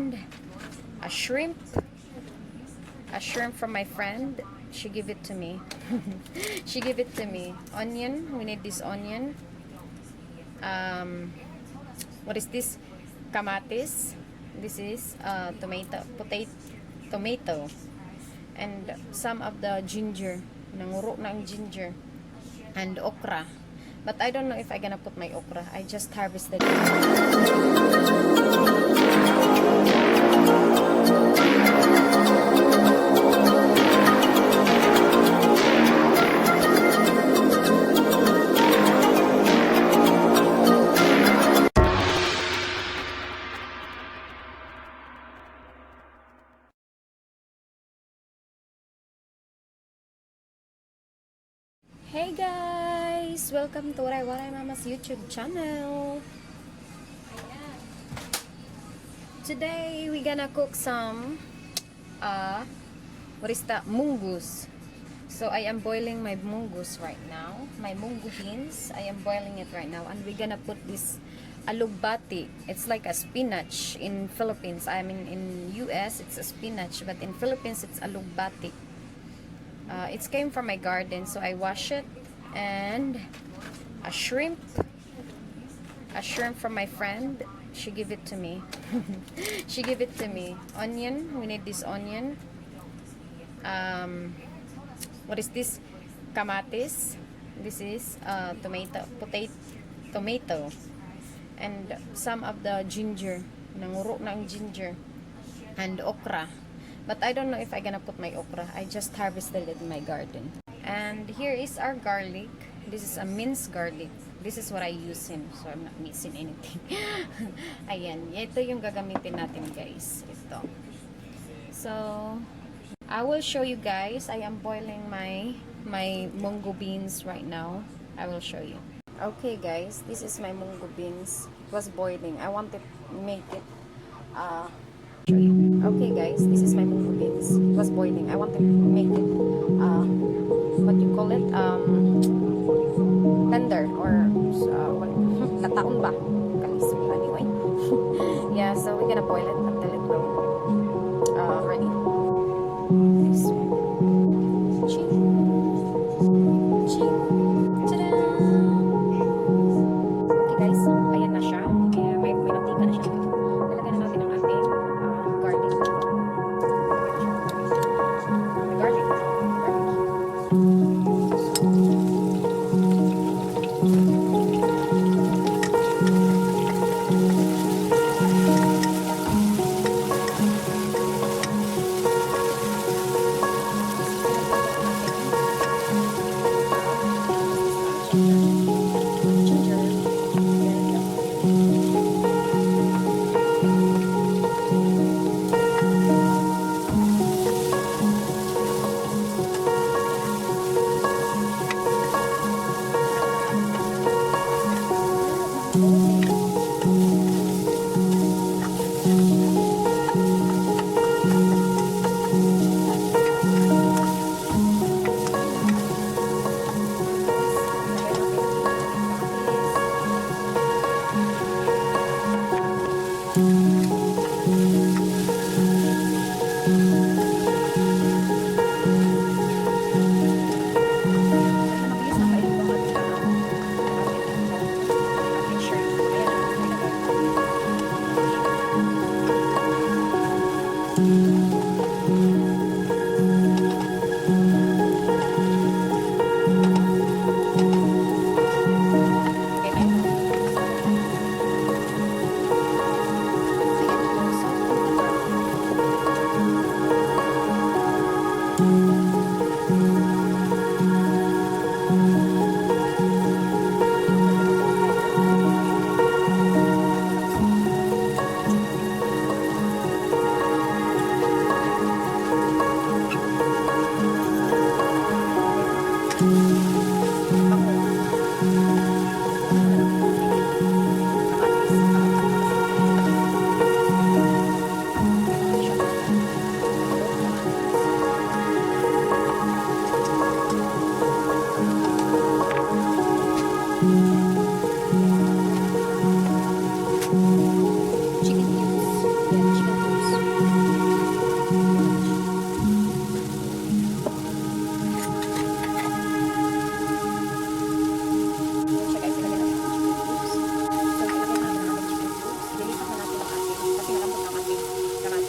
and a shrimp from my friend. She gave it to me. She gave it to me. Onion, we need this onion. What is this? Kamatis. This is tomato, and some of the ginger, nanguro ng ginger, and okra. But I don't know if I'm gonna put my okra. I just harvested it. Hey guys! Welcome to Waray Mama's YouTube channel. Today we're gonna cook some what is that? Mungus. So I am boiling my mungus right now. My mungo beans. I am boiling it right now, and we're gonna put this alugbati. It's like a spinach in Philippines. I mean in US it's a spinach, but in Philippines it's alugbati. It came from my garden, so I wash it. And a shrimp from my friend. She gave it to me. She gave it to me. Onion, we need this onion. What is this? Kamatis. This is tomato, and some of the ginger, nanguro ng ginger, and okra. But I don't know if I'm gonna put my okra. I just harvested it in my garden. And here is our garlic. This is a minced garlic. This is what I use him, so I'm not missing anything. Ayan, ito yung gagamitin natin, guys. Ito. So, I will show you guys. I am boiling my Monggo beans right now. I will show you. Okay, guys, this is my Monggo beans. It was boiling. I want to make it show you. Okay guys, this is my Monggo beans. It was boiling. I want to make it what you call it, tender, or lataon ba? Kalisod, anyway. Yeah, so we're gonna boil it until it will ready. This ching ching. Ta-da! Okay guys, ayan na siya. May mantika na siya. Lalagyan na natin ang ating garlic.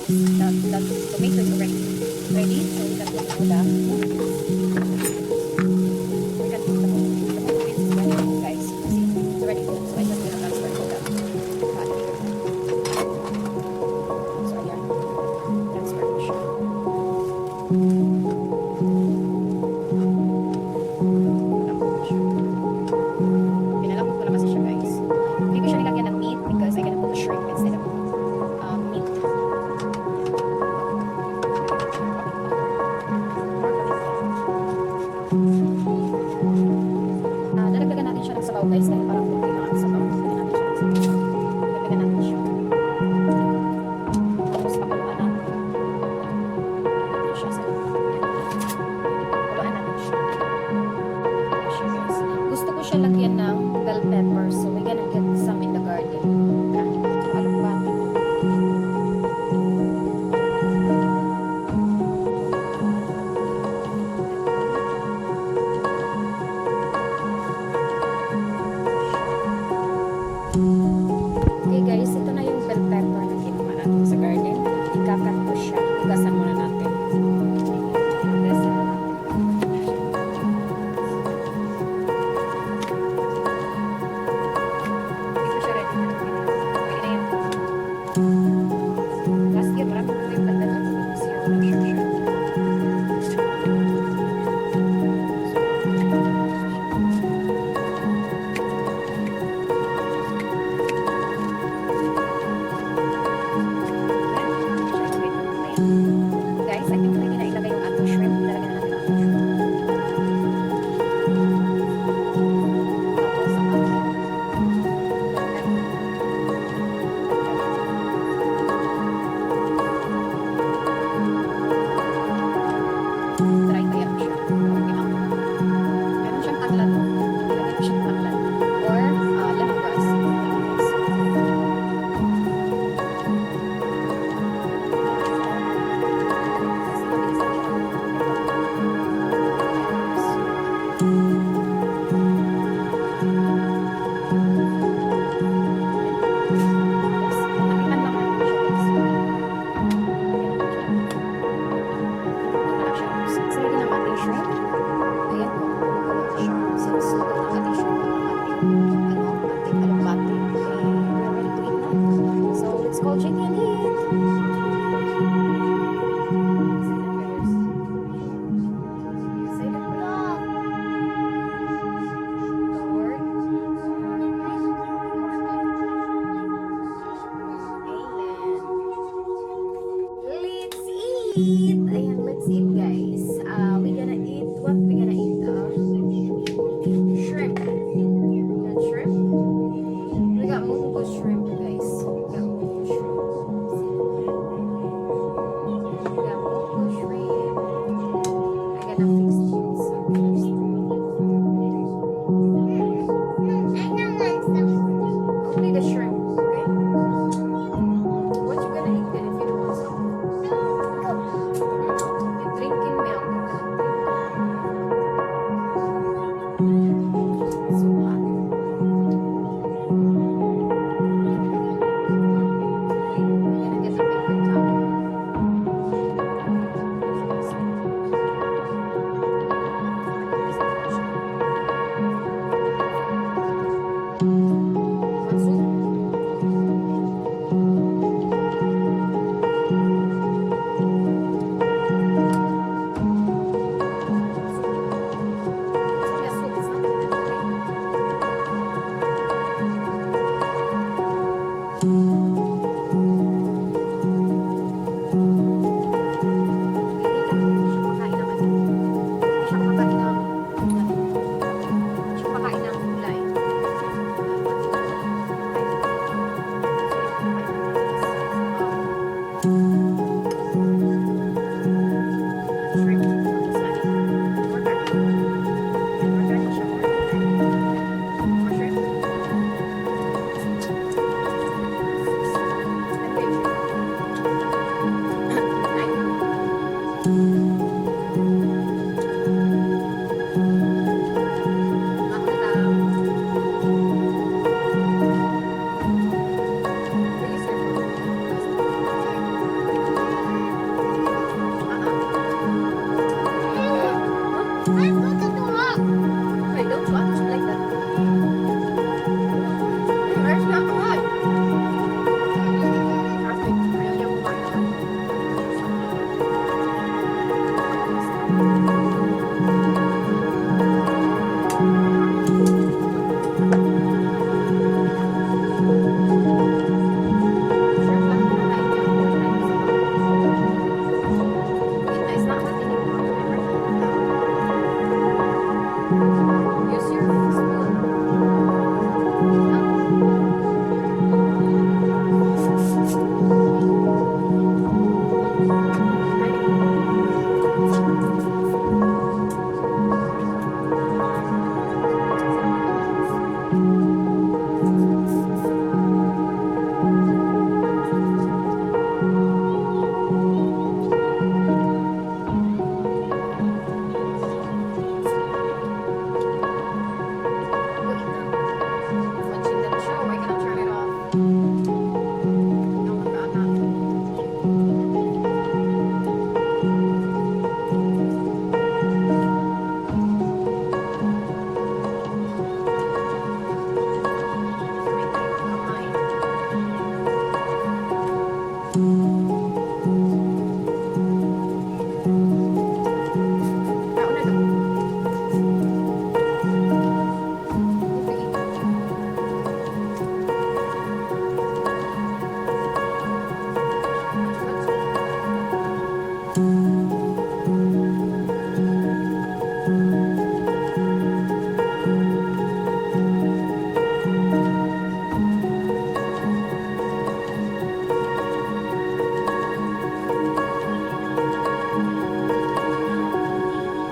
the tomato is already ready, so we can put now the guys. See, it's already good. So I just gonna transfer to the pot here. So ayan, transfer ko siya. Pinalapot ko na kasi siya guys. Hindi ko siya nilagyan ng meat because I can put the shrimp instead of meat. Dadagdagan natin siya ng sabaw guys dahil parang kunti lang ang sabaw. Dadagdagan natin siya. Tapos pakuluan natin. Siya sa pakuluan natin siya. Gusto ko siya lagyan ng bell pepper, so we're gonna get some in the garden. Alugbati. Okay guys, ito na yung bell pepper na kinuha natin sa garden. Ikakat ko siya. Igasan muna natin. Igasan natin. Last year, marami ko yung banda dyan. This year, walang siya. Guys, I think pwede na ilagay yung ating shrimp. Lalagyan na natin ang ating shrimp. Try ko yan siya. Meron siyang tanglad. Ilagay ko siyang tanglad. Or lemongrass. Chicken eat. Say the word. Let's eat. Ayan, let's eat guys. We're gonna eat what we're gonna eat. Shrimp. Got shrimp. We got Monggo shrimp guys. We got Monggo shrimp. We got Monggo shrimp. I gotta fix things first. Only the shrimp, okay? What you gonna eat then if you don't want some? You're drinking milk.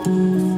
Bye!